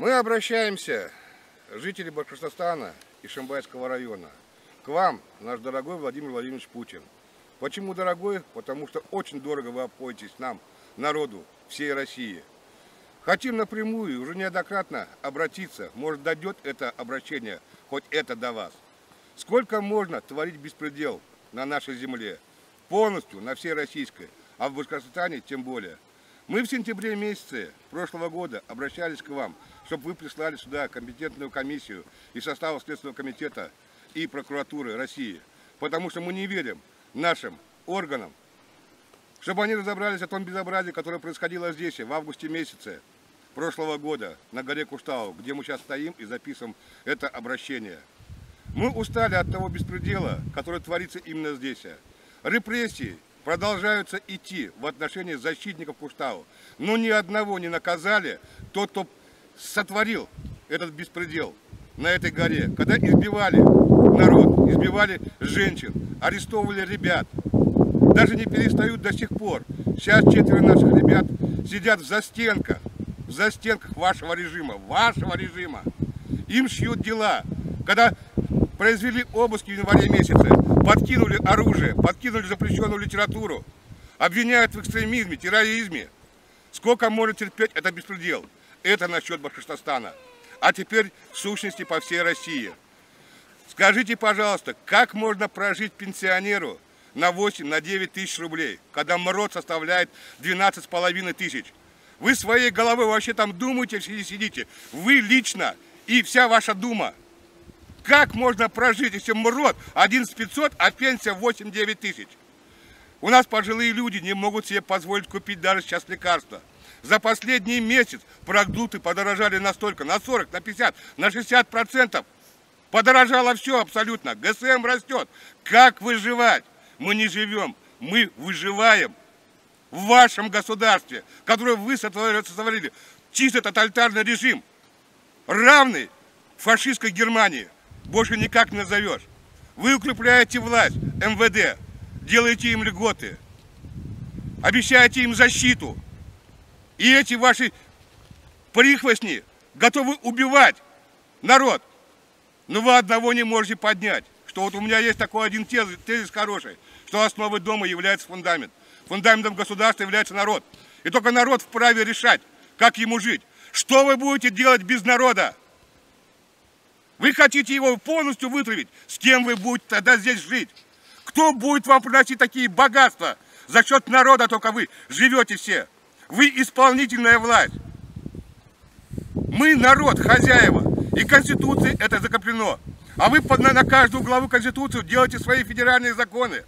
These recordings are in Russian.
Мы обращаемся, жители Башкортостана и Ишимбайского района, к вам, наш дорогой Владимир Владимирович Путин. Почему дорогой? Потому что очень дорого вы обходитесь нам, народу всей России. Хотим напрямую, уже неоднократно обратиться, может дойдет это обращение, хоть это до вас. Сколько можно творить беспредел на нашей земле, полностью на всей российской, а в Башкортостане тем более. Мы в сентябре месяце прошлого года обращались к вам, чтобы вы прислали сюда компетентную комиссию из состава Следственного комитета и прокуратуры России, потому что мы не верим нашим органам, чтобы они разобрались о том безобразии, которое происходило здесь в августе месяце прошлого года на горе Куштау, где мы сейчас стоим и записываем это обращение. Мы устали от того беспредела, который творится именно здесь. Репрессии продолжаются идти в отношении защитников Куштау, но ни одного не наказали тот, кто сотворил этот беспредел на этой горе, когда избивали народ, избивали женщин, арестовывали ребят. Даже не перестают до сих пор. Сейчас 4 наших ребят сидят в застенках вашего режима, Им шьют дела. Когда произвели обыски в январе месяце, подкинули оружие, подкинули запрещенную литературу, обвиняют в экстремизме, терроризме. Сколько может терпеть этот беспредел? Это насчет Башкортостана. А теперь в сущности по всей России. Скажите, пожалуйста, как можно прожить пенсионеру на 8-9 тысяч рублей, когда МРОТ составляет 12,5 тысяч? Вы своей головой вообще там думаете или сидите? Вы лично и вся ваша дума. Как можно прожить, если МРОТ 11 500, а пенсия 8-9 тысяч? У нас пожилые люди не могут себе позволить купить даже сейчас лекарства. За последний месяц продукты подорожали настолько, на 40, на 50, на 60%. Подорожало все абсолютно. ГСМ растет. Как выживать? Мы не живем, мы выживаем в вашем государстве, которое вы сотворили. Чисто тоталитарный режим, равный фашистской Германии. Больше никак не назовешь. Вы укрепляете власть, МВД, делаете им льготы, обещаете им защиту. И эти ваши прихвостни готовы убивать народ. Но вы одного не можете поднять. Что вот у меня есть такой один тезис хороший, что основой дома является фундамент. Фундаментом государства является народ. И только народ вправе решать, как ему жить. Что вы будете делать без народа? Вы хотите его полностью вытравить? С кем вы будете тогда здесь жить? Кто будет вам приносить такие богатства? За счет народа только вы живете все. Вы исполнительная власть. Мы народ, хозяева. И Конституцией это закреплено. А вы на каждую главу Конституции делаете свои федеральные законы,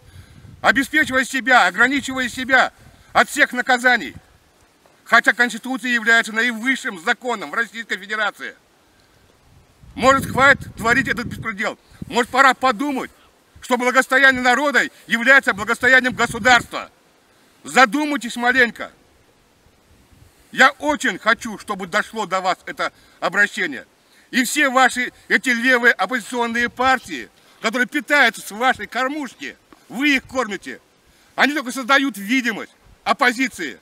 обеспечивая себя, ограничивая себя от всех наказаний. Хотя Конституция является наивысшим законом в Российской Федерации. Может, хватит творить этот беспредел? Может, пора подумать, что благосостояние народа является благосостоянием государства? Задумайтесь маленько. Я очень хочу, чтобы дошло до вас это обращение. И все ваши эти левые оппозиционные партии, которые питаются с вашей кормушки, вы их кормите. Они только создают видимость оппозиции.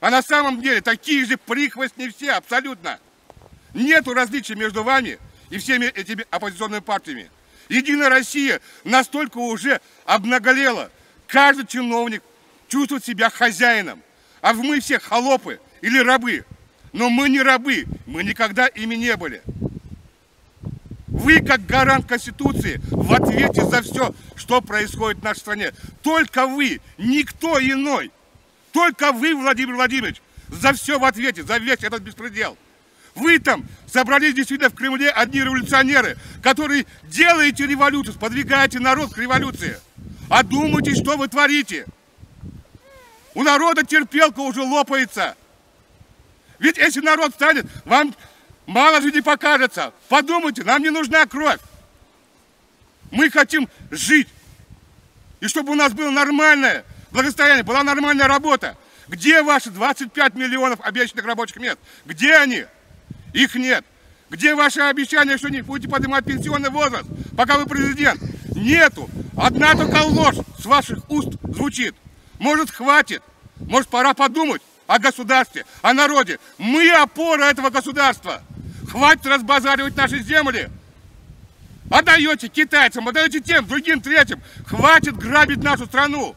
А на самом деле такие же прихвостни все, абсолютно. Нету различия между вами и всеми этими оппозиционными партиями. Единая Россия настолько уже обнаголела. Каждый чиновник чувствует себя хозяином. А мы все холопы или рабы. Но мы не рабы, мы никогда ими не были. Вы, как гарант Конституции, в ответе за все, что происходит в нашей стране. Только вы, никто иной. Только вы, Владимир Владимирович, за все в ответе, за весь этот беспредел. Вы там собрались действительно в Кремле одни революционеры, которые делаете революцию, сподвигаете народ к революции. А думайте, что вы творите. У народа терпелка уже лопается. Ведь если народ станет, вам мало же не покажется. Подумайте, нам не нужна кровь. Мы хотим жить. И чтобы у нас было нормальное благосостояние, была нормальная работа. Где ваши 25 миллионов обещанных рабочих мест? Где они? Их нет. Где ваши обещания, что не будете поднимать пенсионный возраст, пока вы президент? Нету. Одна только ложь с ваших уст звучит. Может, хватит? Может, пора подумать о государстве, о народе? Мы опора этого государства. Хватит разбазаривать наши земли. Отдаете китайцам, отдаете тем, другим, третьим. Хватит грабить нашу страну.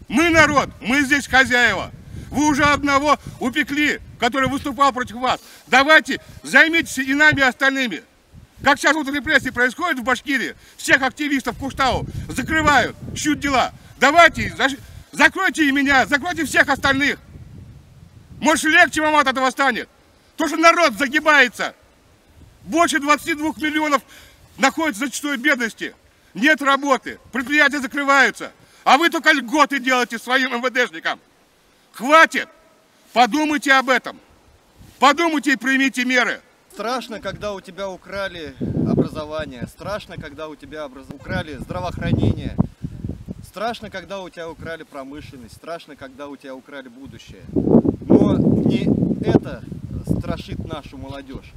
Мы народ, мы здесь хозяева. Вы уже одного упекли, который выступал против вас. Давайте займитесь и нами, и остальными. Как сейчас вот репрессии происходят в Башкирии, всех активистов Куштау закрывают, щут дела. Давайте, закройте и меня, закройте всех остальных. Может, легче вам от этого станет. То, что народ загибается. Больше 22 миллионов находятся в зачастую бедности. Нет работы, предприятия закрываются. А вы только льготы делаете своим МВДшникам. Хватит! Подумайте об этом. Подумайте и примите меры. Страшно, когда у тебя украли образование. Страшно, когда у тебя украли здравоохранение. Страшно, когда у тебя украли промышленность. Страшно, когда у тебя украли будущее. Но не это страшит нашу молодежь.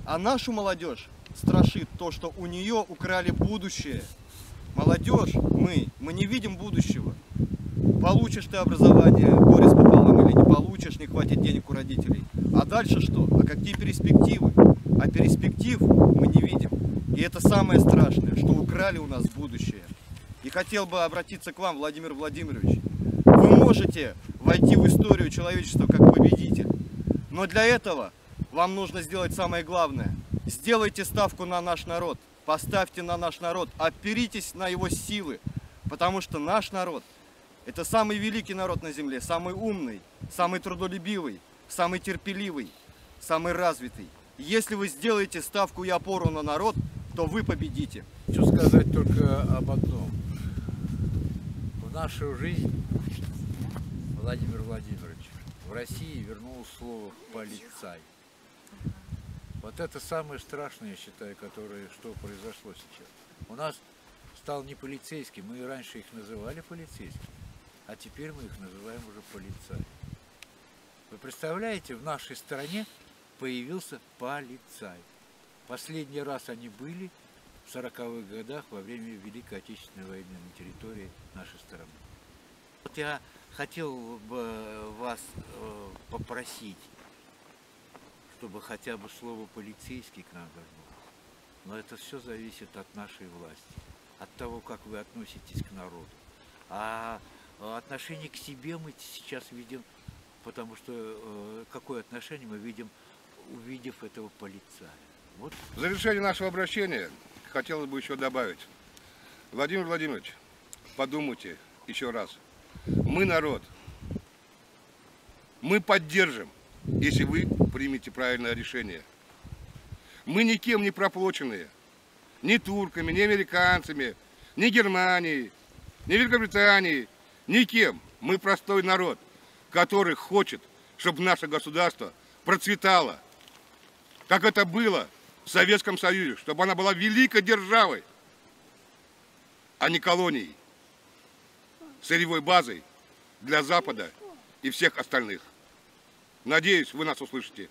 А нашу молодежь страшит то, что у нее украли будущее. Молодежь, мы не видим будущего. Получишь ты образование, горе с пополам, или не получишь, не хватит денег у родителей. А дальше что? А какие перспективы? А перспектив мы не видим. И это самое страшное, что украли у нас будущее. И хотел бы обратиться к вам, Владимир Владимирович. Вы можете войти в историю человечества как победитель. Но для этого вам нужно сделать самое главное. Сделайте ставку на наш народ. Поставьте на наш народ. Оперитесь на его силы. Потому что наш народ — это самый великий народ на земле. Самый умный, самый трудолюбивый, самый терпеливый, самый развитый. Если вы сделаете ставку и опору на народ, то вы победите. Хочу сказать только об одном. В нашу жизнь, Владимир Владимирович, в России вернулось слово «полицай». Вот это самое страшное, я считаю, что произошло сейчас. У нас стал не полицейский, мы и раньше их называли полицейскими, а теперь мы их называем уже полицай. Вы представляете, в нашей стране появился полицай. Последний раз они были в 40-х годах во время Великой Отечественной войны на территории нашей страны. Вот я хотел бы вас попросить, чтобы хотя бы слово «полицейский» к нам вернулось. Но это все зависит от нашей власти, от того, как вы относитесь к народу. А отношение к себе мы сейчас видим, потому что какое отношение мы видим, увидев этого полицая. Вот. В завершение нашего обращения хотелось бы еще добавить. Владимир Владимирович, подумайте еще раз. Мы народ. Мы поддержим, если вы примете правильное решение. Мы никем не проплаченные. Ни турками, ни американцами, ни Германией, ни Великобританией. Никем. Мы простой народ, который хочет, чтобы наше государство процветало, как это было в Советском Союзе, чтобы она была великой державой, а не колонией, сырьевой базой для Запада и всех остальных. Надеюсь, вы нас услышите.